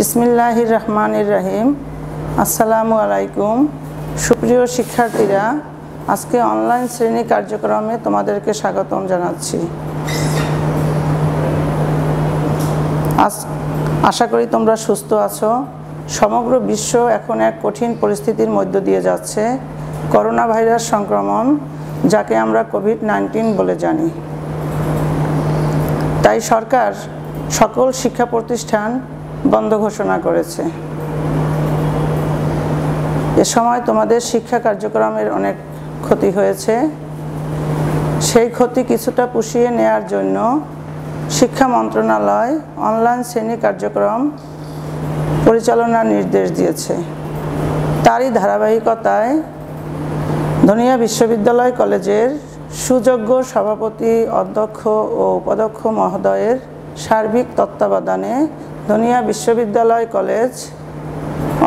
বিসমিল্লাহির রহমানির রহিম। আসসালামু আলাইকুম। সুপ্রিয় শিক্ষার্থীরা, আজকে অনলাইন শ্রেণী কার্যক্রমে তোমাদেরকে স্বাগতম জানাচ্ছি। আশা করি তোমরা সুস্থ আছো। সমগ্র বিশ্ব এখন এক কঠিন পরিস্থিতির মধ্য দিয়ে যাচ্ছে, করোনা ভাইরাস সংক্রমণ, যাকে আমরা কোভিড-19 বলে জানি। তাই সরকার সকল শিক্ষা প্রতিষ্ঠান বন্ধ ঘোষণা করেছে। এ সময় তোমাদের শিক্ষা কার্যক্রমের অনেক ক্ষতি হয়েছে। সেই ক্ষতি কিছুটা পুষিয়ে নেয়ার জন্য শিক্ষা মন্ত্রণালয় অনলাইন শ্রেণী কার্যক্রম পরিচালনার নির্দেশ দিয়েছে। তারই ধারাবাহিকতায় ধনিয়া বিশ্ববিদ্যালয় কলেজের সুযোগ্য সভাপতি, অধ্যক্ষ ও উপাধ্যক্ষ মহোদয়ের সার্বিক তত্ত্বাবধানে ধনিয়া বিশ্ববিদ্যালয় কলেজ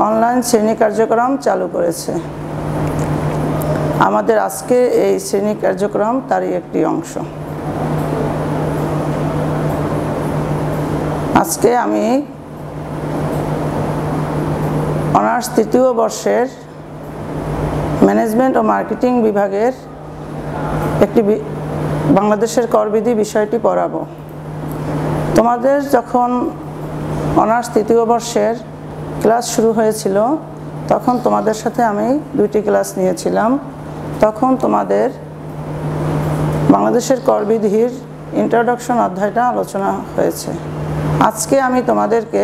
অনলাইন শ্রেণী কার্যক্রম চালু করেছে। আমাদের আজকে এই শ্রেণী কার্যক্রম তারই একটি অংশ। আজকে আমি অনার্স তৃতীয় বর্ষের ম্যানেজমেন্ট ও মার্কেটিং বিভাগের একটি বাংলাদেশের করবিধি বিষয়টি পড়াবো। তোমাদের যখন অনার্স তৃতীয় বর্ষের ক্লাস শুরু হয়েছিল, তখন তোমাদের সাথে আমি দুইটি ক্লাস নিয়েছিলাম। তখন তোমাদের বাংলাদেশের করবিধির ইন্ট্রোডাকশন অধ্যায়টা আলোচনা হয়েছে। আজকে আমি তোমাদেরকে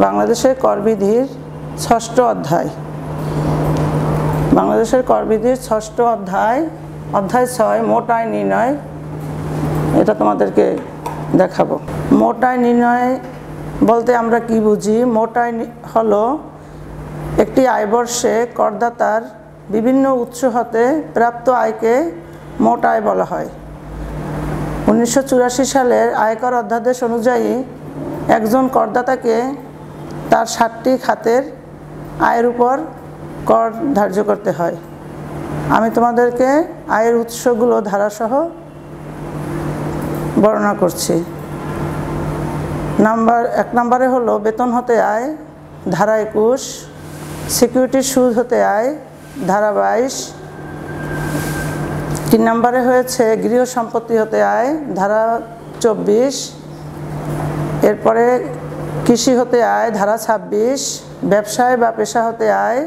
বাংলাদেশের করবিধির ষষ্ঠ অধ্যায়, বাংলাদেশের করবিধির ষষ্ঠ অধ্যায় 6 মোট আয় নির্ণয়, এটা তোমাদেরকে দেখাবো। মোট আয় নির্ণয় বলতে আমরা কি বুঝি? মোট আয় হলো একটি আয়বর্ষে করদাতার বিভিন্ন উৎস হতে প্রাপ্ত আয়কে মোট আয় বলা হয়। 1984 সালের আয়কর অধ্যাদেশ অনুযায়ী একজন করদাতাকে তার 7টি খাতের আয়ের উপর কর ধার্য করতে হয়। আমি তোমাদেরকে আয়ের উৎসগুলো ধারাসহ বর্ণনা করছি। 1 নম্বরে হলো বেতন হতে আয়, ধারা 21, সিকিউরিটির সুদ হতে আয়, ধারা 22। 3 নম্বরে হয়েছে গৃহ সম্পত্তি হতে আয়, ধারা 24। এরপরে কৃষি হতে আয়, ধারা 26। ব্যবসায় বা পেশা হতে আয়,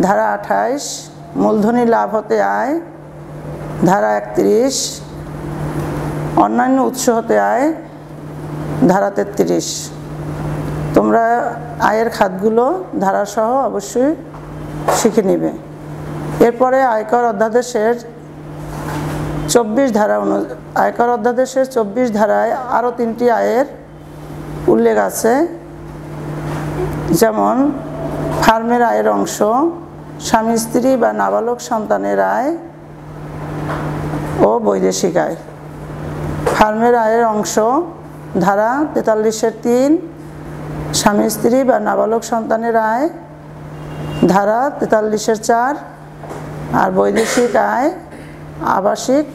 ধারা 28। মূলধনী লাভ হতে আয়, ধারা 31। অন্যান্য উৎস হতে আয়, ধারা 33। তোমরা আয়ের খাতগুলো ধারাসহ অবশ্যই শিখে নিবে। এরপরে আয়কর অধ্যাদেশের 24 ধারা আয়কর অধ্যাদেশের 24 ধারায় আরও 3টি আয়ের উল্লেখ আছে, যেমন ফার্মের আয়ের অংশ, স্বামী স্ত্রী বা নাবালক সন্তানের আয় ও বৈদেশিক আয়। ফার্মের আয়ের অংশ ধারা 43-এর 3, স্বামী স্ত্রী বা নাবালক সন্তানের আয় ধারা 43-এর 4, আর বৈদেশিক আয় আবাসিক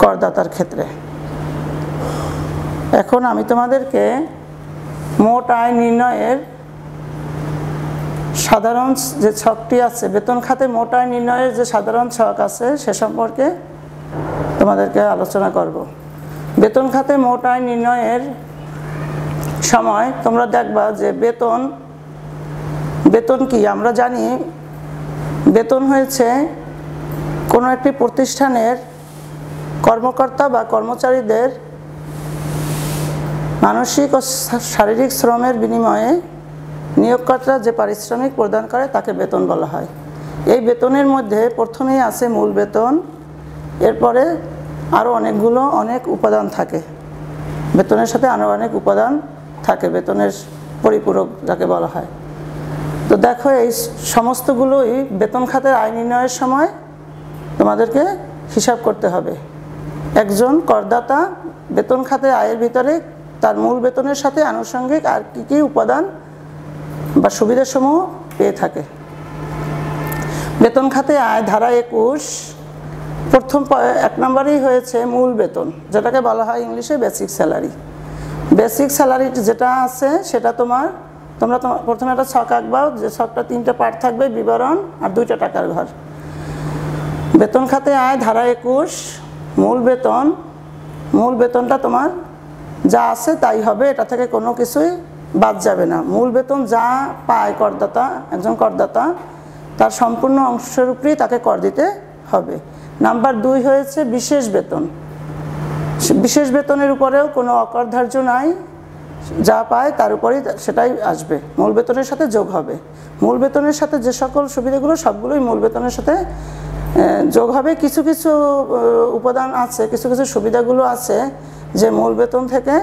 করদাতার ক্ষেত্রে। এখন আমি তোমাদেরকে মোট আয় নির্ণয়ের সাধারণ যে ছকটি আছে, বেতন খাতে মোট আয় নির্ণয়ের যে সাধারণ ছক আছে সে সম্পর্কে তোমাদেরকে আলোচনা করব। বেতন খাতে মোট আয় নির্ণয়ের সময় তোমরা দেখবা যে বেতন কি? আমরা জানি বেতন হয়েছে কোনো একটি প্রতিষ্ঠানের কর্মকর্তা বা কর্মচারীদের মানসিক ও শারীরিক শ্রমের বিনিময়ে নিয়োগকর্তারা যে পারিশ্রমিক প্রদান করে তাকে বেতন বলা হয়। এই বেতনের মধ্যে প্রথমেই আছে মূল বেতন, এরপরে আরও অনেক উপাদান থাকে। বেতনের সাথে আরও অনেক উপাদান থাকে, বেতনের পরিপূরক যাকে বলা হয়। তো দেখো, এই সমস্তগুলোই বেতন খাতের আয় নির্ণয়ের সময় তোমাদেরকে হিসাব করতে হবে। একজন করদাতা বেতন খাতে আয়ের ভিতরে তার মূল বেতনের সাথে আনুষঙ্গিক আর কি উপাদান বা সুবিধাসমূহ পেয়ে থাকে। বেতন খাতে আয় ধারা 21, প্রথম 1 নম্বরেই হয়েছে মূল বেতন, যেটাকে বলা হয় ইংলিশে বেসিক স্যালারি। বেসিক স্যালারি যেটা আছে সেটা তোমরা প্রথমে একটা ছক আঁকবাও, যে ছকটা 3টে পার্ট থাকবে, বিবরণ আর 2টা টাকার ঘর। বেতন খাতে আয় ধারা 21, মূল বেতনটা তোমার যা আছে তাই হবে, এটা থেকে কোনো কিছুই বাদ যাবে না। মূল বেতন যা পায় করদাতা, একজন করদাতা, তার সম্পূর্ণ অংশের উপরেই তাকে কর দিতে হবে। নাম্বার 2 হয়েছে বিশেষ বেতন। বিশেষ বেতনের উপরেও কোনো অকরধার্য নাই, যা পায় তার উপরেই সেটাই আসবে, মূল বেতনের সাথে যোগ হবে। মূল বেতনের সাথে যে সকল সুবিধাগুলো সবগুলোই মূল বেতনের সাথে যোগ হবে। কিছু কিছু উপাদান আছে, কিছু কিছু সুবিধাগুলো আছে যে মূল বেতন থেকে,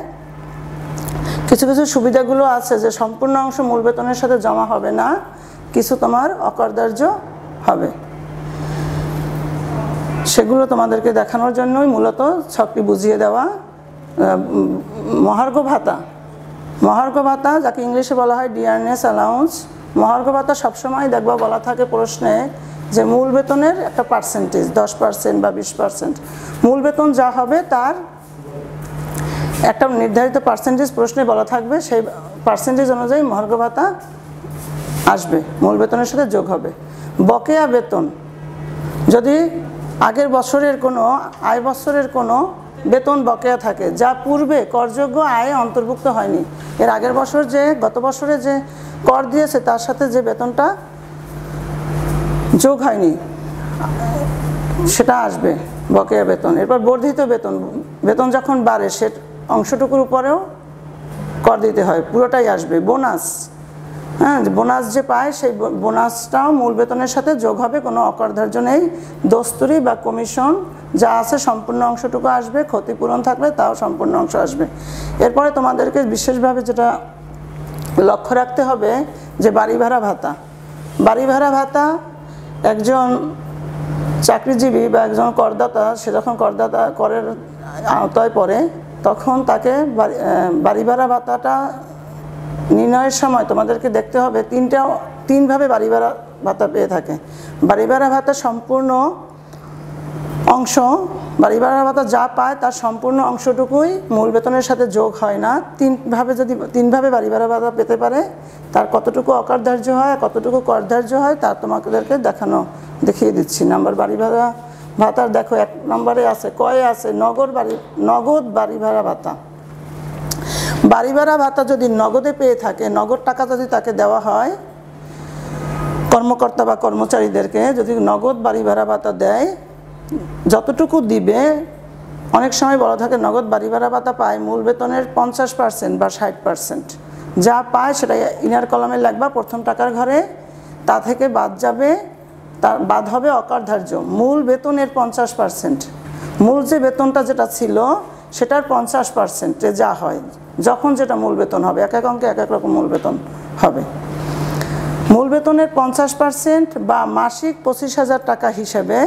কিছু কিছু সুবিধাগুলো আছে যে সম্পূর্ণ অংশ মূল বেতনের সাথে জমা হবে না, কিছু তোমার অকরধার্য হবে। সেগুলো তোমাদেরকে দেখানোর জন্যই মূলত ছকটি বুঝিয়ে দেওয়া। মহার্ঘ ভাতা যাকে ইংলিশে বলা হয় ডিয়ারনেস অ্যালাউন্স। মহার্ঘ ভাতা সবসময় দেখবা বলা থাকে প্রশ্নে যে মূল বেতনের একটা পার্সেন্টেজ, 10% বা 20%, মূল বেতন যা হবে তার একটা নির্ধারিত পার্সেন্টেজ প্রশ্নে বলা থাকবে, সেই পার্সেন্টেজ অনুযায়ী মহার্ঘ ভাতা আসবে, মূল বেতনের সাথে যোগ হবে। বকেয়া বেতন, যদি আগের বছরের কোনো আয় বছরের কোনো বেতন বকেয়া থাকে যা পূর্বে করযোগ্য আয়ে অন্তর্ভুক্ত হয়নি, এর আগের বছর যে গত বছরে যে কর দিয়েছে তার সাথে যে বেতনটা যোগ হয়নি সেটা আসবে বকেয়া বেতন। এরপর বর্ধিত বেতন যখন বাড়ে সে অংশটুকুর উপরেও কর দিতে হয়, পুরোটাই আসবে। বোনাস যে পায় সেই বোনাসটাও মূল বেতনের সাথে যোগ হবে, কোনো অকরধার্য নেই। দস্তুরি বা কমিশন যা আছে সম্পূর্ণ অংশটুকু আসবে, ক্ষতিপূরণ থাকলে তাও সম্পূর্ণ অংশ আসবে। এরপরে তোমাদেরকে বিশেষভাবে যেটা লক্ষ্য রাখতে হবে যে বাড়ি ভাড়া ভাতা একজন চাকরিজীবী বা একজন করদাতা, সে যখন করদাতা করের আওতায় পড়ে তখন তাকে বাড়ি ভাড়া ভাতাটা নির্ণয়ের সময় তোমাদেরকে দেখতে হবে তিনভাবে বাড়ি ভাড়া ভাতা পেয়ে থাকে। বাড়ি ভাড়া ভাতা সম্পূর্ণ অংশ, বাড়ি ভাড়া ভাতা যা পায় তার সম্পূর্ণ অংশটুকুই মূল বেতনের সাথে যোগ হয় না। তিনভাবে বাড়ি ভাড়া ভাতা পেতে পারে, তার কতটুকু অকরধার্য হয় কতটুকু করধার্য হয় তা তোমাদেরকে দেখিয়ে দিচ্ছি। নাম্বার বাড়ি ভাড়া ভাতার দেখো 1 নম্বরে আছে, কয়ে আছে নগদ বাড়ি ভাড়া ভাতা। বাড়ি ভাড়া ভাতা যদি নগদে পেয়ে থাকে, নগদ টাকা যদি তাকে দেওয়া হয়, কর্মকর্তা বা কর্মচারীদেরকে যদি নগদ বাড়ি ভাড়া ভাতা দেয়, যতটুকু দিবে, অনেক সময় বলা থাকে নগদ বাড়ি ভাড়া ভাতা পায় মূল বেতনের 50% বা 60%, যা পায় সেটা ইনার কলামে লাগবা প্রথম টাকার ঘরে, তা থেকে বাদ হবে অকরধার্য মূল বেতনের 50%। মূল যে বেতনটা যেটা ছিল সেটার 50% যা হয়, যখন যেটা মূল বেতন হবে, এক এক অঙ্কে এক এক রকম মূল বেতন হবে। মূল বেতনের 50% বা মাসিক 25,000 টাকা হিসেবে,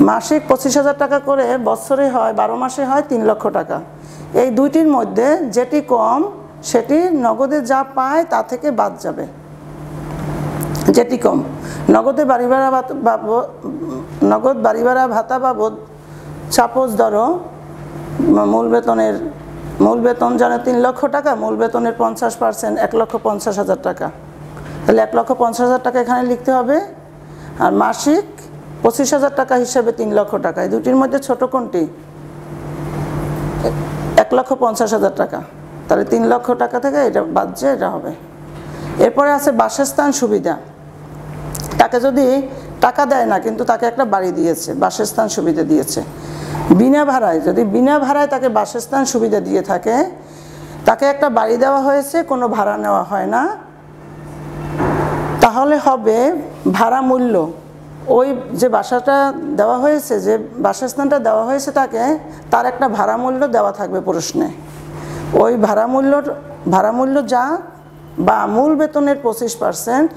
মাসিক 25,000 টাকা করে বছরে হয়, 12 মাসে হয় 3 লক্ষ টাকা। এই দুইটির মধ্যে যেটি কম সেটি নগদে যা পায় তা থেকে বাদ যাবে। যেটি কম নগদ বাড়ি ভাড়া ভাতা বাবদ, সাপোজ ধরো মূল বেতন জানে 3 লক্ষ টাকা, মূল বেতনের 50% 1,50,000 টাকা, তাহলে 1,50,000 টাকা এখানে লিখতে হবে। আর মাসিক 25,000 টাকা হিসেবে 3 লক্ষ টাকা, এই দুটির মধ্যে ছোট কোনটি? 1,50,000 টাকা, তাহলে 3 লক্ষ টাকা থেকে এটা বাদ যে এটা হবে। এরপরে আছে বাসস্থান সুবিধা। তাকে যদি টাকা দেয় না কিন্তু তাকে একটা বাড়ি দিয়েছে, বাসস্থান সুবিধা দিয়েছে। বিনা ভাড়ায় তাকে বাসস্থান সুবিধা দিয়ে থাকে, তাকে একটা বাড়ি দেওয়া হয়েছে, কোনো ভাড়া নেওয়া হয় না, তাহলে হবে ভাড়া মূল্য। ওই যে বাসাটা দেওয়া হয়েছে, যে বাসস্থানটা দেওয়া হয়েছে তাকে, তার একটা ভাড়া মূল্য দেওয়া থাকবে প্রশ্নে। ওই ভাড়া মূল্য যা বা মূল বেতনের 25%,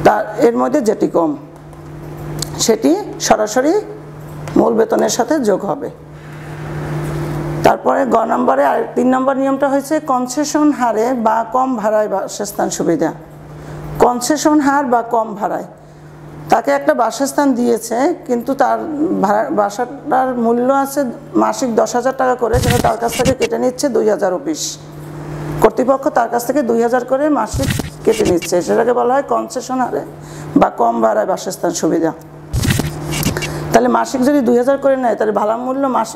তার এর মধ্যে যেটি কম সেটি সরাসরি মূল বেতনের সাথে যোগ হবে। তারপরে নম্বরে 3 নম্বর নিয়মটা হয়েছে কনসেশন হারে বা কম ভাড়ায় বাসস্থান সুবিধা। কনসেশন হার বা কম ভাড়ায়, তাকে একটা বাসস্থান দিয়েছে, কিন্তু তার বাসাটার মূল্য আছে মাসিক 10,000 টাকা করে, কিন্তু তার কাছ থেকে কেটে নিচ্ছে 2,000 রুপিস। কর্তৃপক্ষ তার কাছ থেকে 2,000 করে মাসিক কেটে নিচ্ছে, সেটাকে বলা হয় কনসেশন হারে বা কম ভাড়ায় বাসস্থান সুবিধা। তাহলে মাসিক যদি 2,000 করে নেয়, তাহলে ভাড়া মূল্য মাস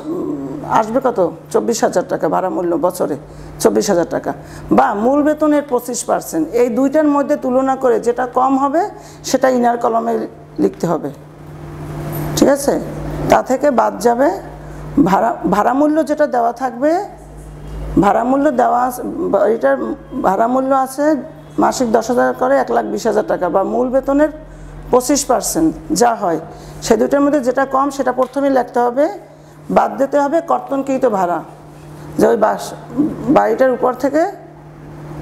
আসবে কত? 24,000 টাকা ভাড়া মূল্য, বছরে 24,000 টাকা, বা মূল বেতনের 25%। এই দুইটার মধ্যে তুলনা করে যেটা কম হবে সেটা ইনার কলমে লিখতে হবে, ঠিক আছে? তা থেকে বাদ যাবে ভাড়া মূল্য যেটা দেওয়া থাকবে, ভাড়া মূল্য দেওয়া এটার ভাড়া মূল্য আছে মাসিক 10,000 করে 1,20,000 টাকা, বা মূল বেতনের 25% যা হয়, সেই দুটোর মধ্যে যেটা কম সেটা প্রথমেই লিখতে হবে। বাদ দিতে হবে কর্তনকৃত ভাড়া, যে ওই বাড়িটার উপর থেকে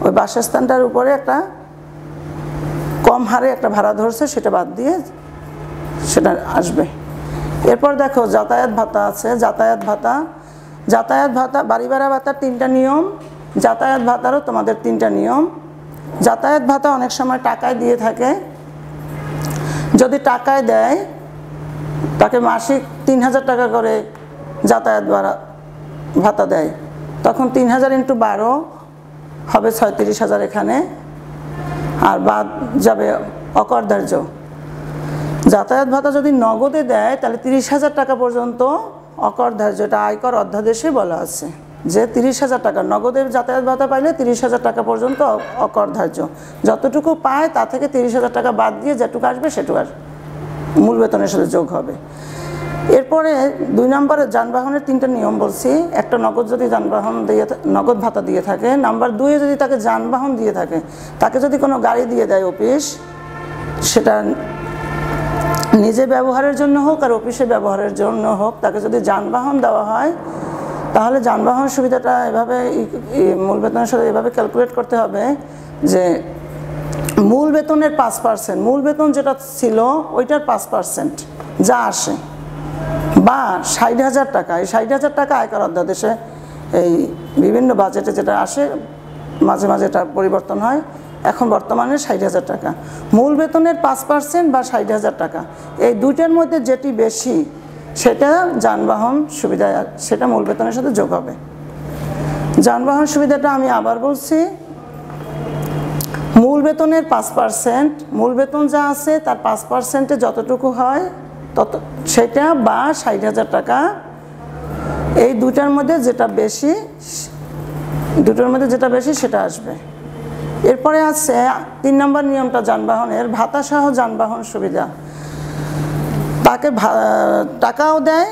ওই বাসস্থানটার উপরে একটা কম হারে একটা ভাড়া ধরছে, সেটা বাদ দিয়ে সেটা আসবে। এরপর দেখো যাতায়াত ভাতা আছে। যাতায়াত ভাতা বাড়ি ভাড়া ভাতার 3টা নিয়ম, যাতায়াত ভাতারও তোমাদের 3টা নিয়ম। যাতায়াত ভাতা অনেক সময় টাকায় দিয়ে থাকে। যদি টাকায় দেয়, তাকে মাসিক 3,000 টাকা করে যাতায়াত ভাতা দেয়, তখন 3,000 × 12 হবে 36,000 এখানে, আর বাদ যাবে অকরধার্য। যাতায়াত ভাতা যদি নগদে দেয়, তাহলে 30,000 টাকা পর্যন্ত অকরধার্য, এটা আয়কর অধ্যাদেশে বলা আছে যে 30,000 টাকা নগদের যাতায়াত ভাতা পাইলে 30,000 টাকা পর্যন্ত অকরধার্য। যতটুকু পায় তা থেকে 30,000 টাকা বাদ দিয়ে যেটুকু আসবে সেটুকু আর মূল বেতনের সাথে যোগ হবে। এরপরে 2 নম্বরে যানবাহনের 3টা নিয়ম বলছি। একটা নগদ যদি যানবাহন নগদ ভাতা দিয়ে থাকে, নাম্বার 2 যদি তাকে যানবাহন দিয়ে থাকে, তাকে যদি কোনো গাড়ি দিয়ে দেয় অফিস, সেটা নিজে ব্যবহারের জন্য হোক আর অফিসে ব্যবহারের জন্য হোক, তাকে যদি যানবাহন দেওয়া হয়, তাহলে যানবাহন সুবিধাটা এভাবে মূল বেতনের সাথে এভাবে ক্যালকুলেট করতে হবে যে মূল বেতনের 5%, মূল বেতন যেটা ছিল ওইটার 5% যা আসে, বা 60,000 টাকা। এই 60,000 টাকা আয়কর অধ্যাদেশে এই বিভিন্ন বাজেটে যেটা আসে, মাঝে মাঝে এটা পরিবর্তন হয়, এখন বর্তমানে 60,000 টাকা। মূল বেতনের 5% বা 60,000 টাকা, এই দুইটার মধ্যে যেটি বেশি সেটা যানবাহন সুবিধা, সেটা মূল বেতনের সাথে যোগ হবে। যানবাহন সুবিধাটা আমি আবার বলছি, মূল বেতনের 5%, মূল বেতন যা আছে তার 5%-এ যতটুকু হয় তত সেটা, বা 60,000 টাকা, এই দুটার মধ্যে যেটা বেশি সেটা আসবে। এরপরে আছে 3 নম্বর নিয়মটা যানবাহনের, ভাতাসহ যানবাহন সুবিধা। তাকে টাকাও দেয়,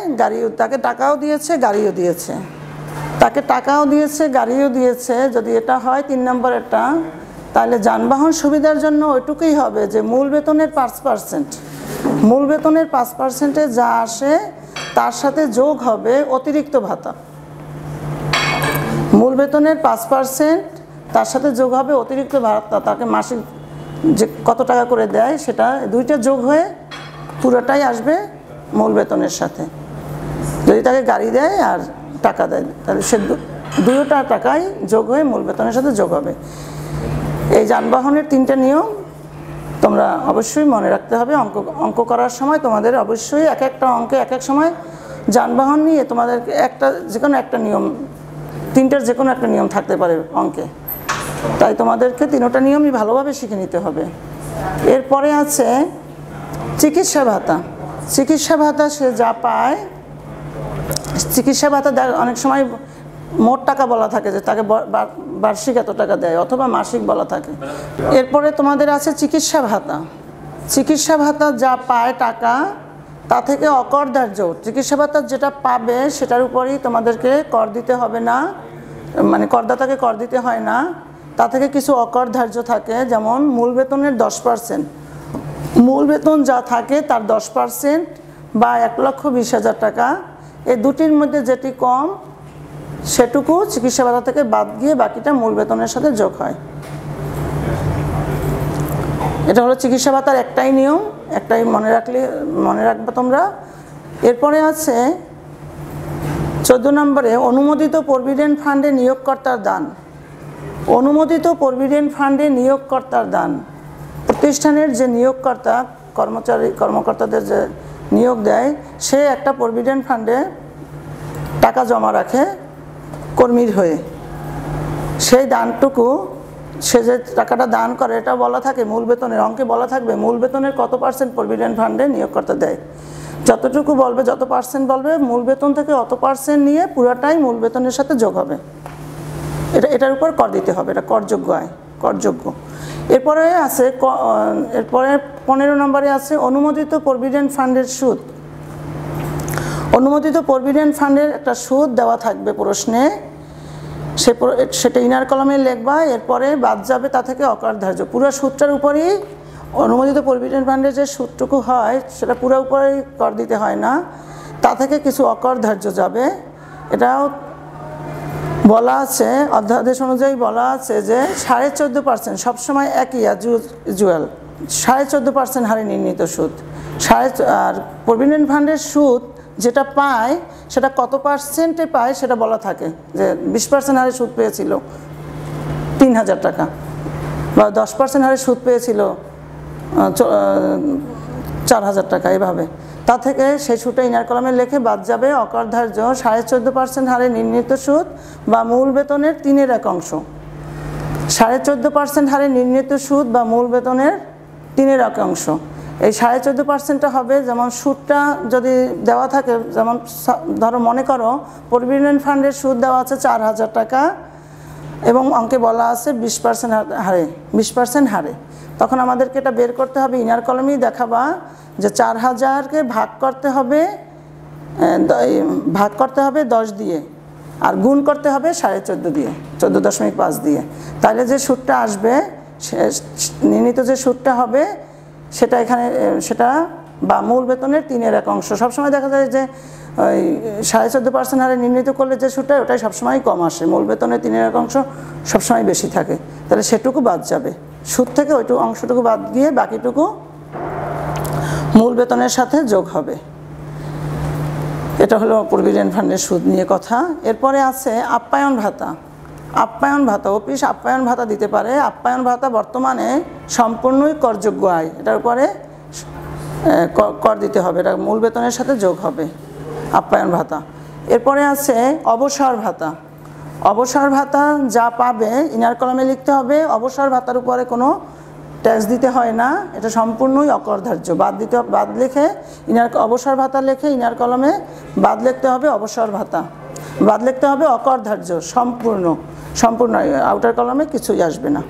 তাকে টাকাও দিয়েছে, গাড়িও দিয়েছে, তাকে টাকাও দিয়েছে, গাড়িও দিয়েছে। যদি এটা হয় 3 নম্বরেরটা, তাহলে যানবাহন সুবিধার জন্য ওইটুকুই হবে যে মূল বেতনের 5%, মূল বেতনের 5%-এ যা আসে তার সাথে যোগ হবে অতিরিক্ত ভাতা। মূল বেতনের 5% তার সাথে যোগ হবে অতিরিক্ত ভাতা, তাকে মাসিক যে কত টাকা করে দেয় সেটা, দুইটা যোগ হয়ে পুরোটাই আসবে মূল বেতনের সাথে। যদি তাকে গাড়ি দেয় আর টাকা দেয়, তাহলে সে দুটোটা টাকাই যোগ হয়ে মূল বেতনের সাথে যোগ হবে। এই যানবাহনের 3টা নিয়ম তোমরা অবশ্যই মনে রাখতে হবে। অঙ্ক করার সময় তোমাদের অবশ্যই এক একটা অঙ্কে এক এক সময় যানবাহন নিয়ে তোমাদেরকে যে কোনো একটা নিয়ম, 3টার যে কোনো একটা নিয়ম থাকতে পারে অঙ্কে, তাই তোমাদেরকে 3টা নিয়মই ভালোভাবে শিখে নিতে হবে। এরপরে আছে চিকিৎসা ভাতা। চিকিৎসা ভাতা সে যা পায়, চিকিৎসা ভাতা অনেক সময় মোট টাকা বলা থাকে যে তাকে বার্ষিক এত টাকা দেয়, অথবা মাসিক বলা থাকে। এরপরে তোমাদের আছে চিকিৎসা ভাতা। চিকিৎসা ভাতা যা পায় টাকা, তা থেকে অকরধার্য, চিকিৎসা ভাতা যেটা পাবে সেটার উপরই তোমাদেরকে কর দিতে হবে না, মানে করদাতাকে কর দিতে হয় না। তা থেকে কিছু অকরধার্য থাকে, যেমন মূল বেতনের 10%, মূল বেতন যা থাকে তার 10% বা 1,20,000 টাকা, এই দুটির মধ্যে যেটি কম সেটুকু চিকিৎসা ভাতা থেকে বাদ গিয়ে বাকিটা মূল বেতনের সাথে যোগ হয়। এটা হলো চিকিৎসা ভাতার একটাই নিয়ম, একটাই মনে রাখবে তোমরা। এরপরে আছে 14 নম্বরে অনুমোদিত প্রভিডেন্ট ফান্ডে নিয়োগকর্তার দান। অনুমোদিত প্রভিডেন্ট ফান্ডে নিয়োগকর্তার দান, প্রতিষ্ঠানের যে নিয়োগকর্তা কর্মকর্তাদের যে নিয়োগ দেয়, সে একটা প্রভিডেন্ট ফান্ডে টাকা জমা রাখে কর্মীর হয়ে। সেই দানটুকু, সে যে টাকাটা দান করে, এটা বলা থাকে মূল বেতনের অঙ্কে বলা থাকবে মূল বেতনের কত % প্রভিডেন্ট ফান্ডে নিয়োগকর্তা দেয়। যতটুকু বলবে, যত % বলবে, মূল বেতন থেকে অত % নিয়ে পুরোটাই মূল বেতনের সাথে যোগ হবে। এটার উপর কর দিতে হবে, এটা করযোগ্য আয়, করযোগ্য। এরপরে 15 নম্বরে আছে অনুমোদিত প্রভিডেন্ট ফান্ডের সুদ। অনুমোদিত প্রভিডেন্ট ফান্ডের একটা সুদ দেওয়া থাকবে প্রশ্নে, সেটা ইনার কলামে লিখবা। এরপরে বাদ যাবে তা থেকে অকরধার্য। পুরো সুদটার উপরেই অনুমোদিত প্রভিডেন্ট ফান্ডের যে সুদটুকু হয় সেটা পুরো উপরেই কর দিতে হয় না, তা থেকে কিছু অকরধার্য যাবে। এটাও বলা আছে, অধ্যাদেশ অনুযায়ী বলা আছে যে 14.5% সবসময় একই ইউজুয়াল 14.5% হারে নির্ণীত সুদ। আর প্রভিডেন্ট ফান্ডের সুদ যেটা পায় সেটা কত % পায় সেটা বলা থাকে, যে 20% হারে সুদ পেয়েছিল 3000 টাকা, বা 10% হারে সুদ পেয়েছিল 4000 টাকা, এভাবে। তা থেকে সেই সুদটা ইনার কলামে লিখে বাদ যাবে অকরধার্য 14.5% হারে নির্ণীত সুদ বা মূল বেতনের 1/3 14.5% হারে নির্ণীত সুদ বা মূল বেতনের 1/3। এই 14.5%টা হবে, যেমন সুদটা যদি দেওয়া থাকে, যেমন ধরো মনে করো প্রভিডেন্ট ফান্ডের সুদ দেওয়া আছে 4000 টাকা এবং অঙ্কে বলা আছে 20% হারে, 20% হারে। তখন আমাদেরকে এটা বের করতে হবে, ইনার কলামেই দেখাবা যে 4000কে ভাগ করতে হবে 10 দিয়ে, আর গুণ করতে হবে 14.5 দিয়ে, 14.5 দিয়ে। তাহলে যে সুদটা আসবে, নির্ণীত যে সুদটা হবে সেটা এখানে, সেটা বা মূল বেতনের 1/3। সবসময় দেখা যায় যে ওই 14.5% হারে নির্ণীত করলে যে সুদটা, ওটাই সবসময় কম আসে, মূল বেতনের 1/3 সবসময় বেশি থাকে। তাহলে সেটুকু বাদ যাবে সুদ থেকে, ওইটুকু অংশটুকু বাদ গিয়ে বাকিটুকু মূল বেতনের সাথে যোগ হবে। এটা হলো প্রভিডেন্ট ফান্ডের সুদ নিয়ে কথা। এরপরে আছে আপ্যায়ন ভাতা। আপ্যায়ন ভাতা, অফিস আপ্যায়ন ভাতা দিতে পারে। আপ্যায়ন ভাতা বর্তমানে সম্পূর্ণই করযোগ্য আয়, এটার উপরে কর দিতে হবে, এটা মূল বেতনের সাথে যোগ হবে আপ্যায়ন ভাতা। এরপরে আছে অবসর ভাতা। অবসর ভাতা যা পাবে ইনার কলামে লিখতে হবে, অবসর ভাতার উপরে কোনো ট্যাক্স দিতে হয় না, এটা সম্পূর্ণই অকরধার্য। বাদ লিখে অবসর ভাতা লিখে ইনার কলামে বাদ লিখতে হবে অবসর ভাতা, বাদ লিখতে হবে অকরধার্য, সম্পূর্ণ আউটার কলামে কিছুই আসবে না।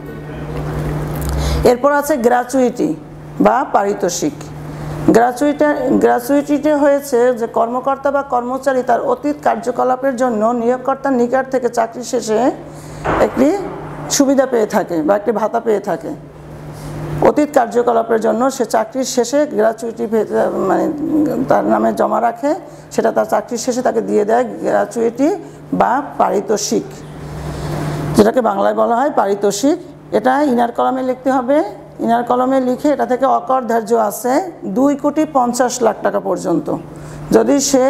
এরপর আছে গ্র্যাচুইটি বা পারিতোষিক। গ্র্যাচুইটিতে হয়েছে যে কর্মকর্তা বা কর্মচারী তার অতীত কার্যকলাপের জন্য নিয়োগকর্তার নিকট থেকে চাকরি শেষে একটি সুবিধা পেয়ে থাকে বা একটি ভাতা পেয়ে থাকে। অতীত কার্যকলাপের জন্য সে চাকরির শেষে গ্র্যাচুইটি মানে তার নামে জমা রাখে, সেটা তার চাকরির শেষে তাকে দিয়ে দেয় গ্র্যাচুইটি বা পারিতোষিক, যেটাকে বাংলায় বলা হয় পারিতোষিক। এটা ইনার কলামে লিখতে হবে। ইনার কলামে লিখে এটা থেকে অকরধার্য আছে 2,50,00,000 টাকা পর্যন্ত। যদি সে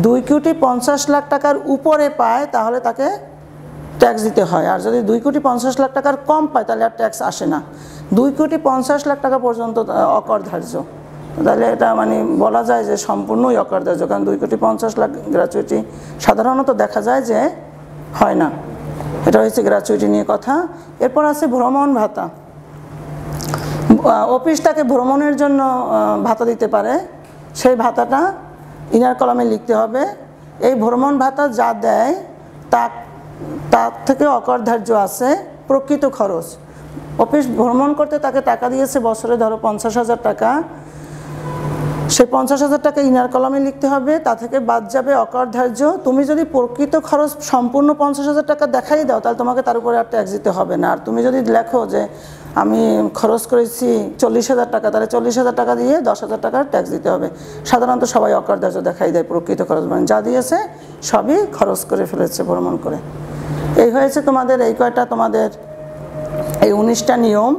2,50,00,000 টাকার উপরে পায় তাহলে তাকে ট্যাক্স দিতে হয়, আর যদি 2,50,00,000 টাকার কম পায় তাহলে আর ট্যাক্স আসে না। 2,50,00,000 টাকা পর্যন্ত অকরধার্য। তাহলে এটা মানে বলা যায় যে সম্পূর্ণই অকরধার্য, কারণ 2,50,00,000 গ্র্যাচুইটি সাধারণত দেখা যায় যে হয় না। এটা হচ্ছে গ্র্যাচুইটি নিয়ে কথা। এরপর আছে ভ্রমণ ভাতা। অফিস তাকে ভ্রমণের জন্য ভাতা দিতে পারে, সেই ভাতাটা ইনার কলামে লিখতে হবে। এই ভ্রমণ ভাতা যা দেয় তার থেকে অকরধার্য আছে প্রকৃত খরচ। অফিস ভ্রমণ করতে তাকে টাকা দিয়েছে বছরে ধরো 50,000 টাকা, সেই 50,000 টাকা ইনার কলামে লিখতে হবে, তা থেকে বাদ যাবে অকরধার্য। তুমি যদি প্রকৃত খরচ সম্পূর্ণ 50,000 টাকা দেখাই দাও তাহলে তোমাকে তার উপরে আর ট্যাক্স দিতে হবে না। আর তুমি যদি লেখো যে আমি খরচ করেছি 40,000 টাকা, তাহলে 40,000 টাকা দিয়ে 10,000 টাকার ট্যাক্স দিতে হবে। সাধারণত সবাই অকরধার্য দেখাই দেয়, প্রকৃত খরচ মানে যা দিয়েছে সবই খরচ করে ফেলেছে ভ্রমণ করে। এই হয়েছে তোমাদের এই কয়টা, তোমাদের এই 19টা নিয়ম,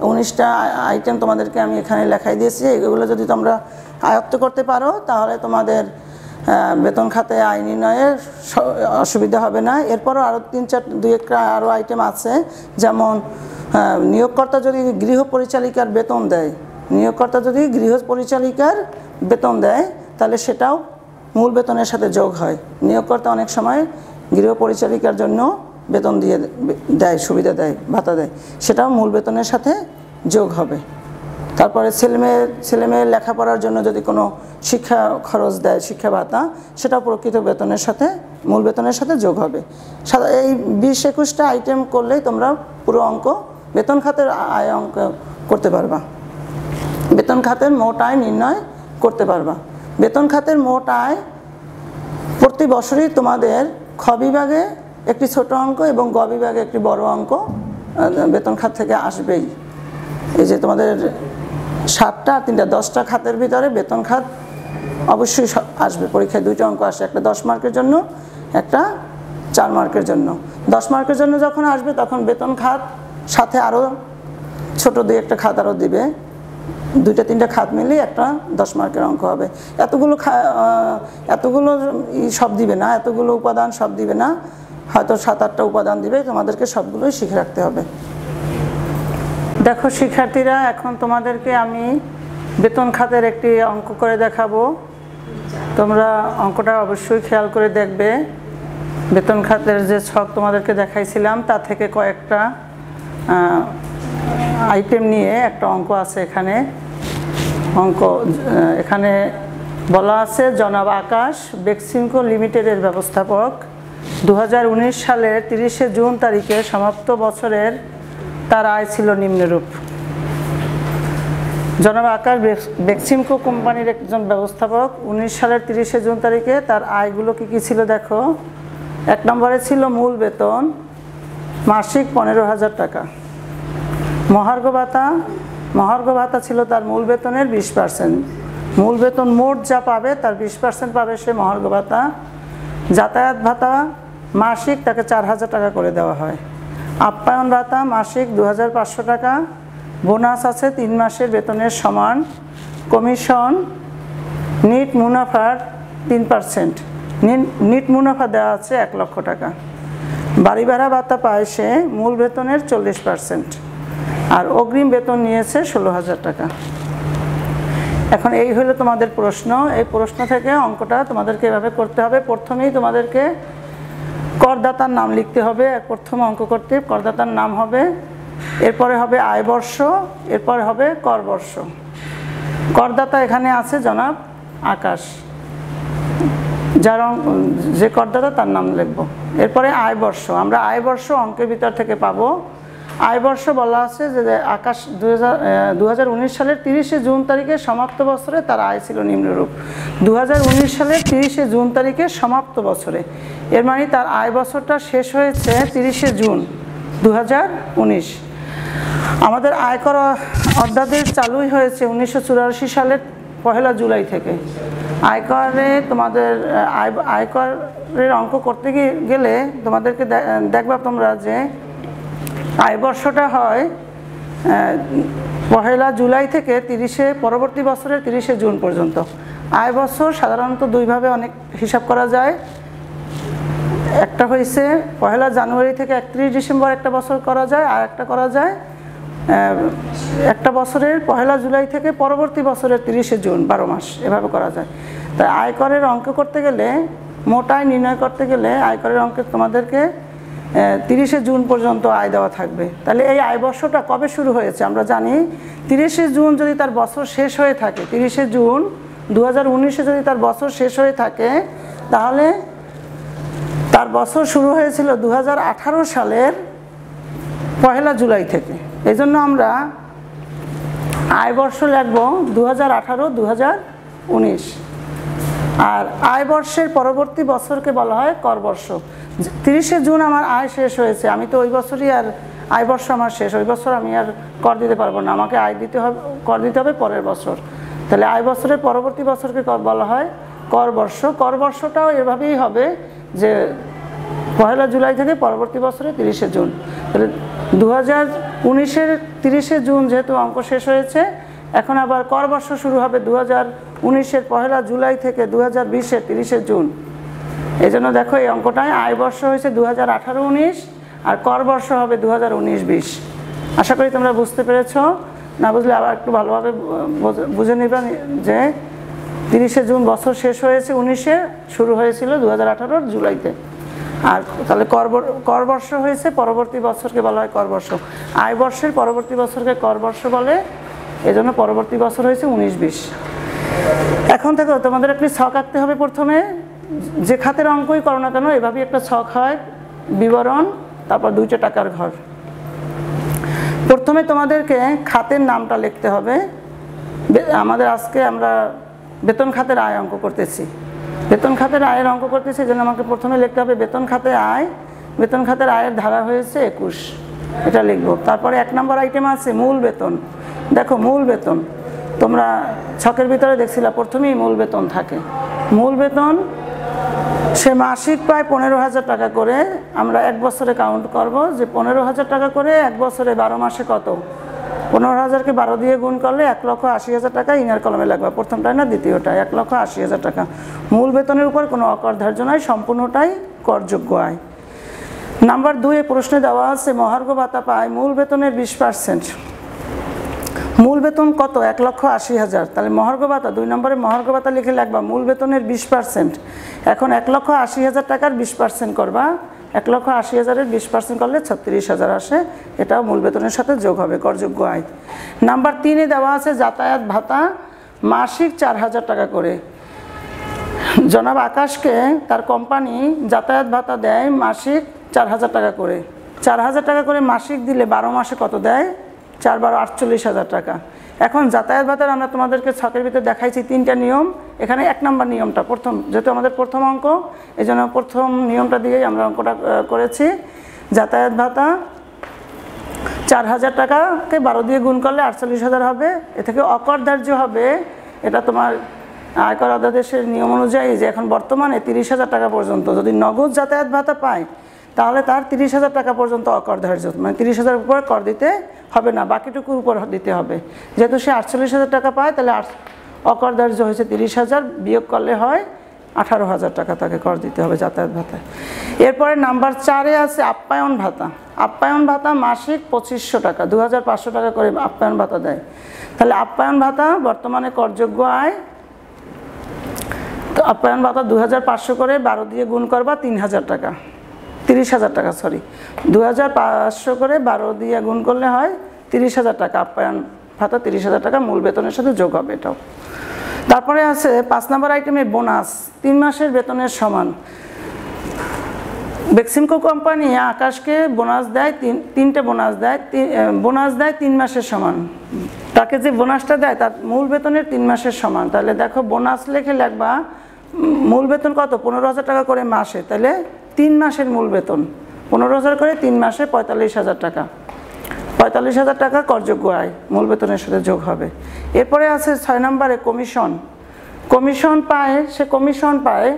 19টা আইটেম তোমাদেরকে আমি এখানে লেখাই দিয়েছি। এগুলো যদি তোমরা আয়ত্ত করতে পারো তাহলে তোমাদের বেতন খাতে আয় নির্ণয়ের অসুবিধা হবে না। এরপরও আরও 2-1টা আরও আইটেম আছে, যেমন নিয়োগকর্তা যদি গৃহ পরিচালিকার বেতন দেয় নিয়োগকর্তা যদি গৃহ পরিচালিকার বেতন দেয় তাহলে সেটাও মূল বেতনের সাথে যোগ হয়। নিয়োগকর্তা অনেক সময় গৃহ পরিচালিকার জন্য বেতন দিয়ে দেয়, সুবিধা দেয়, ভাতা দেয়, সেটাও মূল বেতনের সাথে যোগ হবে। তারপরে ছেলেমেয়ের লেখাপড়ার জন্য যদি কোনো শিক্ষা খরচ দেয়, শিক্ষা ভাতা, সেটাও প্রকৃত বেতনের সাথে মূল বেতনের সাথে যোগ হবে। এই 20-21টা আইটেম করলেই তোমরা পুরো অঙ্ক বেতন খাতের আয় অঙ্ক করতে পারবা, বেতন খাতের মোট আয় নির্ণয় করতে পারবা। বেতন খাতের মোট আয় প্রতি বছরই তোমাদের খ বিভাগে একটি ছোট অঙ্ক এবং গ বিভাগে একটি বড় অঙ্ক বেতন খাত থেকে আসবেই। এই যে তোমাদের 7টা আর 3টা 10টা খাতের ভিতরে বেতন খাত অবশ্যই আসবে। পরীক্ষায় 2টা অঙ্ক আসে, একটা 10 মার্কের জন্য, একটা 4 মার্কের জন্য। 10 মার্কের জন্য যখন আসবে তখন বেতন খাত সাথে আরও ছোট 2-1টা খাত আরও দিবে, 2-3টা খাত মিলিয়ে একটা 10 মার্কের অঙ্ক হবে। এতগুলো সব দিবে না, এতগুলো উপাদান সব দিবে না, হয়তো 7-8টা উপাদান দিবে, তোমাদেরকে সবগুলোই শিখে রাখতে হবে। দেখো শিক্ষার্থীরা, এখন তোমাদেরকে আমি বেতন খাতের একটি অঙ্ক করে দেখাবো। তোমরা অঙ্কটা অবশ্যই খেয়াল করে দেখবে। বেতন খাতের যে ছক তোমাদেরকে দেখাইছিলাম তা থেকে কয়েকটা আইটেম নিয়ে একটা অঙ্ক আছে। এখানে বলা আছে, জনাব আকাশ বেক্সিমকো লিমিটেডের ব্যবস্থাপক 2019 সালের 30 জুন তারিখে সমাপ্ত বছরের তার আয় ছিল নিম্নরূপ। জনাব আকাশ বেক্সিমকো কোম্পানির একজন ব্যবস্থাপক, 19 সালের 30 জুন তারিখে তার আয়গুলো কী ছিল দেখো। 1 নম্বরে ছিল মূল বেতন মাসিক 15,000 টাকা। মহার্ঘ ভাতা ছিল তার মূল বেতনের 20%। মূল বেতন মোট যা পাবে তার 20% পাবে সে মহার্ঘ ভাতা। যাতায়াত ভাতা মাসিক তাকে 4,000 টাকা করে দেওয়া হয়। আপ্যায়ন ভাতা মাসিক 2,500 টাকা। বোনাস আছে 3 মাসের বেতনের সমান। কমিশন নিট মুনাফার 3%, নিট মুনাফা দেওয়া আছে 1 লক্ষ টাকা। বাড়ি ভাড়া ভাতা পায় সে মূল বেতনের 40%, আর অগ্রিম বেতন নিয়েছে 16,000 টাকা। এখন এই হলো তোমাদের প্রশ্ন। এই প্রশ্ন থেকে অঙ্কটা তোমাদেরকে এভাবে করতে হবে। প্রথমেই তোমাদেরকে করদাতার নাম লিখতে হবে। প্রথম অঙ্ক করতে করদাতার নাম হবে, এরপরে হবে আয় বর্ষ, এরপরে হবে কর বর্ষ। করদাতা এখানে আছে জনাব আকাশ, যে করদাতা তার নাম লিখব। এরপরে আয় বর্ষ, আমরা আয় বর্ষ অঙ্কের ভিতর থেকে পাবো। আয় বর্ষ বলা আছে যে আকাশ 2019 সালের 30 জুন তারিখে সমাপ্ত বছরে তার আয় ছিল নিম্নরূপ। 2019 সালের 30 জুন তারিখে সমাপ্ত বছরে, এর মানে তার আয় বছরটা শেষ হয়েছে 30 জুন 2019। আমাদের আয়কর অধ্যাদেশ চালুই হয়েছে 1984 সালের 1 জুলাই থেকে। আয়করে তোমাদের আয়করের অঙ্ক করতে গেলে তোমাদেরকে দেখবা তোমরা যে আয় বর্ষটা হয় 1 জুলাই থেকে পরবর্তী বছরের 30 জুন পর্যন্ত। আয় বছর সাধারণত দুইভাবে অনেক হিসাব করা যায়। একটা হয়েছে 1 জানুয়ারি থেকে 31 ডিসেম্বর একটা বছর করা যায়, আর একটা করা যায় একটা বছরের 1 জুলাই থেকে পরবর্তী বছরের 30 জুন, 12 মাস এভাবে করা যায়। তাই আয়করের অঙ্ক করতে গেলে, মোট আয় নির্ণয় করতে গেলে আয়করের অঙ্কে তোমাদেরকে 30 জুন পর্যন্ত আয় দেওয়া থাকবে। তাহলে এই আয় বর্ষটা কবে শুরু হয়েছে আমরা জানি। 30 জুন যদি তার বছর শেষ হয়ে থাকে, 30 জুন 2019-এ যদি তার বছর শেষ হয়ে থাকে, তাহলে তার বছর শুরু হয়েছিল 2018 সালের 1 জুলাই থেকে। এই জন্য আমরা আয় বর্ষ লিখব 2018-2019। আর আয় বর্ষের পরবর্তী বছরকে বলা হয় কর বর্ষ। 30 জুন আমার আয় শেষ হয়েছে, আমি তো ওই বছরই আর আয় বর্ষ আমার শেষ, ওই বছর আমি আর কর দিতে পারবো না, আমাকে কর দিতে হবে পরের বছর। তাহলে আয় বছরের পরবর্তী বছরকে বলা হয় কর বর্ষ। কর বর্ষটাও এভাবেই হবে যে 1 জুলাই থেকে পরবর্তী বছরে 30 জুন। তাহলে 2019-এর 30 জুন যেহেতু অঙ্ক শেষ হয়েছে, এখন আবার কর বর্ষ শুরু হবে 2019-এর 1 জুলাই থেকে 2020-এর 30 জুন। এই জন্য দেখো এই অঙ্কটায় আয় বর্ষ হয়েছে 2018-19 আর কর বর্ষ হবে 2019-20। আশা করি তোমরা বুঝতে পেরেছ না বুঝলে আবার একটু ভালোভাবে বুঝে নেবেন যে 30শে জুন বছর শেষ হয়েছে 19-এ, শুরু হয়েছিল 2018-র জুলাইতে। আর তাহলে কর বর্ষ হয়েছে, পরবর্তী বছরকে বলা হয় কর বর্ষ। আয় বর্ষের পরবর্তী বছরকে কর বর্ষ বলে, এজন্য পরবর্তী বছর হয়েছে 19-20। এখন থেকে তোমাদের একটি ছক আঁকতে হবে। প্রথমে যে খাতের অঙ্কই করো না কেন এভাবেই একটা ছক হয়, বিবরণ, তারপর 2টা টাকার ঘর। প্রথমে তোমাদেরকে খাতের নামটা লিখতে হবে। আমাদের আজকে আমরা বেতন খাতের আয় অঙ্ক করতেছি, বেতন খাতের আয়ের অঙ্ক করতেছি, এই জন্য আমাকে প্রথমে লিখতে হবে বেতন খাতে আয়। বেতন খাতের আয়ের ধারা হয়েছে 21, এটা লিখব। তারপরে 1 নম্বর আইটেম আছে মূল বেতন। দেখো মূল বেতন তোমরা ছকের ভিতরে দেখছিলা, প্রথমেই মূল বেতন থাকে। মূল বেতন সে মাসিক পায় 15,000 টাকা করে। আমরা 1 বছরে কাউন্ট করব যে 15,000 টাকা করে 1 বছরে 12 মাসে কত, 15,000কে 12 দিয়ে গুণ করলে 1,80,000 টাকা ইনার কলমে লাগবে। প্রথমটাই না দ্বিতীয়টাই 1,80,000 টাকা। মূল বেতনের উপর কোনো অকর ধার্য নয়, সম্পূর্ণটাই করযোগ্য আয়। নাম্বার 2 প্রশ্নে দেওয়া আছে মহার্ঘ ভাতা পায় মূল বেতনের 20%। মূল বেতন কত, 1,80,000। তাহলে মহার্ঘ ভাতা 2 নম্বরে মহার্ঘ ভাতা লিখে লাগবা মূল বেতনের 20%। এখন 1,80,000 টাকার 20% করবা, 1,80,000-এর 20% করলে 36,000 আসে, এটাও মূল বেতনের সাথে যোগ হবে, করযোগ্য আয়। নাম্বার 3-এ দেওয়া আছে যাতায়াত ভাতা মাসিক 4,000 টাকা করে। জনাব আকাশকে তার কোম্পানি যাতায়াত ভাতা দেয় মাসিক 4,000 টাকা করে। 4,000 টাকা করে মাসিক দিলে 12 মাসে কত দেয়, 4 × 12 48,000 টাকা। এখন যাতায়াত ভাতার আমরা তোমাদেরকে ছকের ভিতরে দেখাইছি 3টা নিয়ম। এখানে 1 নম্বর নিয়মটা প্রথম, যেহেতু আমাদের প্রথম অঙ্ক এই জন্য প্রথম নিয়মটা দিয়েই আমরা অঙ্কটা করেছি। যাতায়াত ভাতা 4,000 টাকাকে 12 দিয়ে গুণ করলে 48,000 হবে। এ থেকে অকর ধার্য হবে, এটা তোমার আয়কর অধ্যাদেশের নিয়ম অনুযায়ী যে এখন বর্তমানে 30,000 টাকা পর্যন্ত যদি নগদ যাতায়াত ভাতা পায় তাহলে তার 30,000 টাকা পর্যন্ত অকর ধার্য, মানে 30,000 উপর কর দিতে হবে না, বাকিটুকুর উপর দিতে হবে। যেহেতু সে 48,000 টাকা পায় তাহলে অকর ধার্য হয়েছে 30,000, বিয়োগ করলে হয় 18,000 টাকা তাকে কর দিতে হবে যাতায়াত ভাতায়। এরপরে নাম্বার 4-এ আছে আপ্যায়ন ভাতা। আপ্যায়ন ভাতা মাসিক 2,500 টাকা, 2,500 টাকা করে আপ্যায়ন ভাতা দেয়। তাহলে আপ্যায়ন ভাতা বর্তমানে করযোগ্য আয়। তো আপ্যায়ন ভাতা 2,500 করে 12 দিয়ে গুণ করবা 3,000 টাকা, 30,000 টাকা, সরি 2,500 করে 12 দিয়ে গুণ করলে হয় 30,000 টাকা। আপ্যায়ন ভাতা 30,000 টাকা মূল বেতনের সাথে যোগ হবে এটাও। তারপরে আছে 5 নম্বর আইটেমে বোনাস 3 মাসের বেতনের সমান। বেক্সিমকো কোম্পানি আকাশকে বোনাস দেয়, 3টে বোনাস দেয়, বোনাস দেয় 3 মাসের সমান। তাকে যে বোনাসটা দেয় তার মূল বেতনের 3 মাসের সমান। তাহলে দেখো বোনাস লিখে লাগবা মূল বেতন কত, 15,000 টাকা করে মাসে, তাহলে 3 মাসের মূল বেতন 15,000 করে 3 মাসে 45,000 টাকা। 45,000 টাকা করযোগ্য আয় মূল বেতনের সাথে যোগ হবে। এরপরে আছে 6 নম্বরে কমিশন। কমিশন পায়, সে কমিশন পায়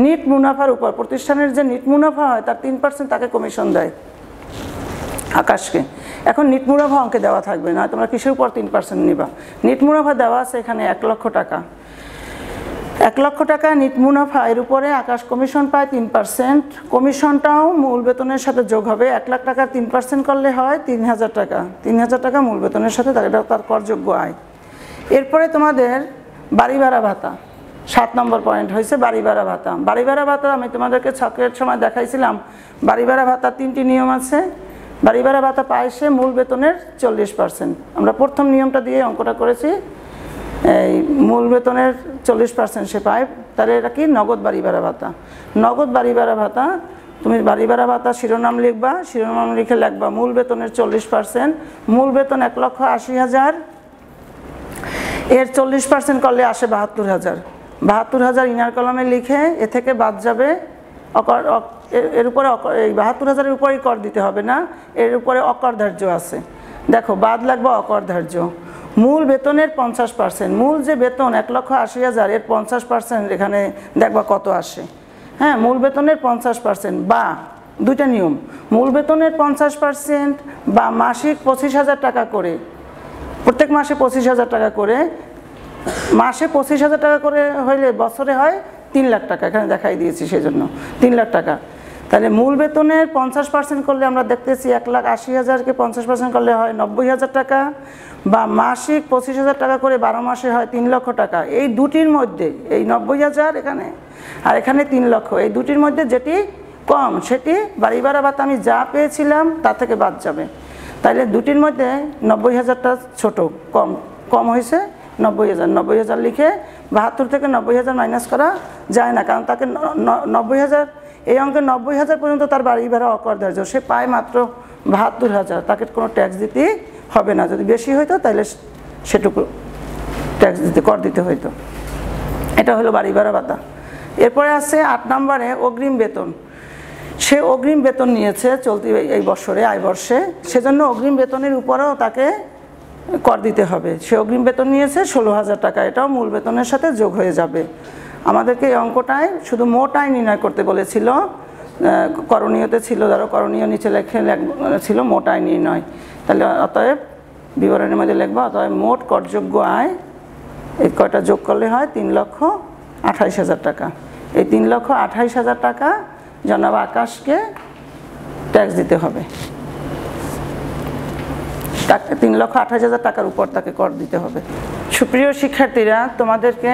নিট মুনাফার উপর। প্রতিষ্ঠানের যে নিট মুনাফা হয় তার 3% তাকে কমিশন দেয় আকাশকে। এখন নিট মুনাফা অঙ্কে দেওয়া থাকবে না, তোমরা কিসের উপর 3% নিবা। নিট মুনাফা দেওয়া আছে এখানে 1 লক্ষ টাকা। 1 লক্ষ টাকা নিট মুনাফা, এর উপরে আকাশ কমিশন পায় 3%। কমিশনটাও মূল বেতনের সাথে যোগ হবে। 1 লাখ টাকার 3% করলে হয় 3,000 টাকা। 3,000 টাকা মূল বেতনের সাথে, এটা তার করযোগ্য আয়। এরপরে তোমাদের বাড়ি ভাড়া ভাতা 7 নম্বর পয়েন্ট হয়েছে বাড়ি ভাড়া ভাতা। বাড়ি ভাড়া ভাতা আমি তোমাদেরকে ছকের সময় দেখাইছিলাম। বাড়ি ভাড়া ভাতার 3টি নিয়ম আছে। বাড়ি ভাড়া ভাতা পায় সে মূল বেতনের 40%। আমরা প্রথম নিয়মটা দিয়ে অঙ্কটা করেছি, এই মূল বেতনের 40% সে পায়। তাহলে এটা কি নগদ বাড়ি ভাড়া ভাতা। নগদ বাড়ি ভাড়া ভাতা, তুমি বাড়ি ভাড়া ভাতা শিরোনাম লিখবা, শিরোনাম লিখে লাগবা মূল বেতনের 40%। মূল বেতন 1,80,000, এর 40% করলে আসে 72,000। 72,000 ইনার কলমে লিখে এ থেকে বাদ যাবে অকর, এর উপরে এই 72,000-এর উপরেই কর দিতে হবে না, এর উপরে অকর ধার্য আছে। দেখো বাদ লাগবে অকর ধার্য। মূল বেতনের 50%, মূল যে বেতন 1,80,000 এর 50% এখানে দেখবা কত আসে। হ্যাঁ, মূল বেতনের 50% বা 2টা নিয়ম, মূল বেতনের 50% বা মাসিক 25,000 টাকা করে, প্রত্যেক মাসে 25,000 টাকা করে। মাসে 25,000 টাকা করে হইলে বছরে হয় 3 লাখ টাকা, এখানে দেখাই দিয়েছি সেজন্য 3 লাখ টাকা। তাহলে মূল বেতনের 50% করলে আমরা দেখতেছি 1,80,000-কে 50% করলে হয় 90,000 টাকা, বা মাসিক 25,000 টাকা করে 12 মাসে হয় 3 লক্ষ টাকা। এই দুটির মধ্যে এই 90,000 এখানে আর এখানে 3 লক্ষ, এই দুটির মধ্যে যেটি কম সেটি বাড়ি ভাড়া ভাতা আমি যা পেয়েছিলাম তা থেকে বাদ যাবে। তাইলে দুটির মধ্যে 90,000টা ছোট, কম হয়েছে 90,000। 90,000 লিখে 72 থেকে 90,000 মাইনাস করা যায় না, কারণ তাকে 90,000 এই অঙ্কে 90,000 পর্যন্ত তার বাড়ি ভাড়া অকরদার্য, সে পায় মাত্র 72,000, তাকে কোনো ট্যাক্স দিতে হবে না। যদি বেশি হইতো তাহলে সেটুকু ট্যাক্স কর দিতে হইতো। এটা হলো বাড়ি ভাড়া ভাতা। এরপরে আছে 8 নম্বরে অগ্রিম বেতন। সে অগ্রিম বেতন নিয়েছে চলতি এই বছরে, আয় বর্ষে, সেজন্য অগ্রিম বেতনের উপরেও তাকে কর দিতে হবে। সে অগ্রিম বেতন নিয়েছে 16,000 টাকা, এটাও মূল বেতনের সাথে যোগ হয়ে যাবে। আমাদেরকে এই অঙ্কটায় শুধু মোট আয় নির্ণয় করতে বলেছিল, করণীয়তে ছিল, ধরো করণীয় নিচে লেখে ছিল মোট আয় নির্ণয়। তাহলে অতএব বিবরণের মধ্যে লিখবা অতএব মোট করযোগ্য আয়, এই কয়টা যোগ করলে হয় 3,28,000 টাকা। এই 3,28,000 টাকা জনাব আকাশকে ট্যাক্স দিতে হবে। 3,28,000 টাকার উপর তাকে কর দিতে হবে। সুপ্রিয় শিক্ষার্থীরা, তোমাদেরকে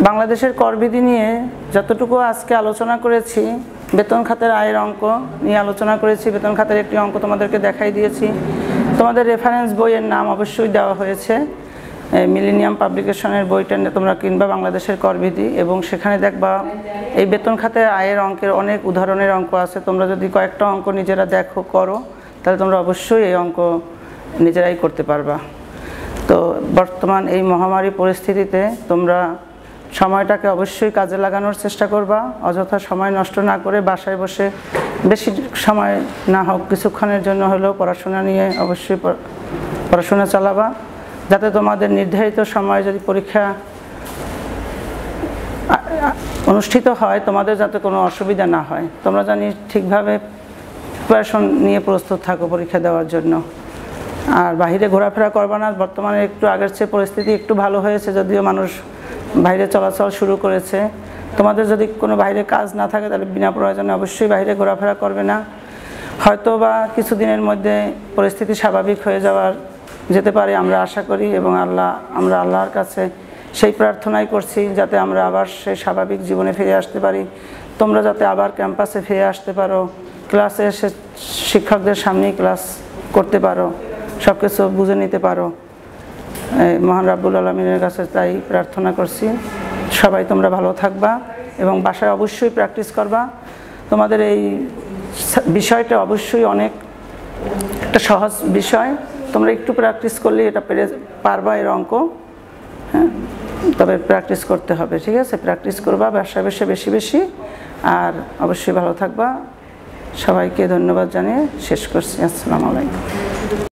বাংলাদেশের করবিধি নিয়ে যতটুকু আজকে আলোচনা করেছি, বেতন খাতের আয়ের অঙ্ক নিয়ে আলোচনা করেছি, বেতন খাতের একটি অঙ্ক তোমাদেরকে দেখাই দিয়েছি। তোমাদের রেফারেন্স বইয়ের নাম অবশ্যই দেওয়া হয়েছে, মিলেনিয়াম পাবলিকেশনের বইটা তোমরা কিনবা, বাংলাদেশের করবিধি, এবং সেখানে দেখবা এই বেতন খাতের আয়ের অঙ্কের অনেক উদাহরণের অঙ্ক আছে। তোমরা যদি কয়েকটা অঙ্ক নিজেরা দেখো, করো, তাহলে তোমরা অবশ্যই এই অঙ্ক নিজেরাই করতে পারবা। তো বর্তমান এই মহামারী পরিস্থিতিতে তোমরা সময়টাকে অবশ্যই কাজে লাগানোর চেষ্টা করবা, অযথা সময় নষ্ট না করে বাসায় বসে, বেশি সময় না হোক কিছুক্ষণের জন্য হলেও পড়াশোনা নিয়ে অবশ্যই পড়াশোনা চালাবা, যাতে তোমাদের নির্ধারিত সময়ে যদি পরীক্ষা অনুষ্ঠিত হয় তোমাদের যাতে কোনো অসুবিধা না হয়। তোমরা জানি ঠিকভাবে প্রিপারেশন নিয়ে প্রস্তুত থাকো পরীক্ষা দেওয়ার জন্য। আর বাইরে ঘোরাফেরা করবা না। বর্তমানে একটু আগের চেয়ে পরিস্থিতি একটু ভালো হয়েছে, যদিও মানুষ বাইরে চলাচল শুরু করেছে। তোমাদের যদি কোনো বাইরে কাজ না থাকে তাহলে বিনা প্রয়োজনে অবশ্যই বাইরে ঘোরাফেরা করবে না। হয়তো বা কিছুদিনের মধ্যে পরিস্থিতি স্বাভাবিক হয়ে যেতে পারে আমরা আশা করি, এবং আমরা আল্লাহর কাছে সেই প্রার্থনাই করছি যাতে আমরা আবার সেই স্বাভাবিক জীবনে ফিরে আসতে পারি। তোমরা যাতে আবার ক্যাম্পাসে ফিরে আসতে পারো, ক্লাসে এসে শিক্ষকদের সামনেই ক্লাস করতে পারো, সব কিছু বুঝে নিতে পারো। মহান রাব্বুল আলামিনের কাছে তাই প্রার্থনা করছি। সবাই তোমরা ভালো থাকবা এবং বাসায় অবশ্যই প্র্যাকটিস করবা। তোমাদের এই বিষয়টা অবশ্যই অনেক একটা সহজ বিষয়, তোমরা একটু প্র্যাকটিস করলে এটা পারবা এর অঙ্ক। হ্যাঁ, তবে প্র্যাকটিস করতে হবে, ঠিক আছে? প্র্যাকটিস করবা বাসায় বসে বেশি বেশি, আর অবশ্যই ভালো থাকবা। সবাইকে ধন্যবাদ জানিয়ে শেষ করছি। আসসালামু আলাইকুম।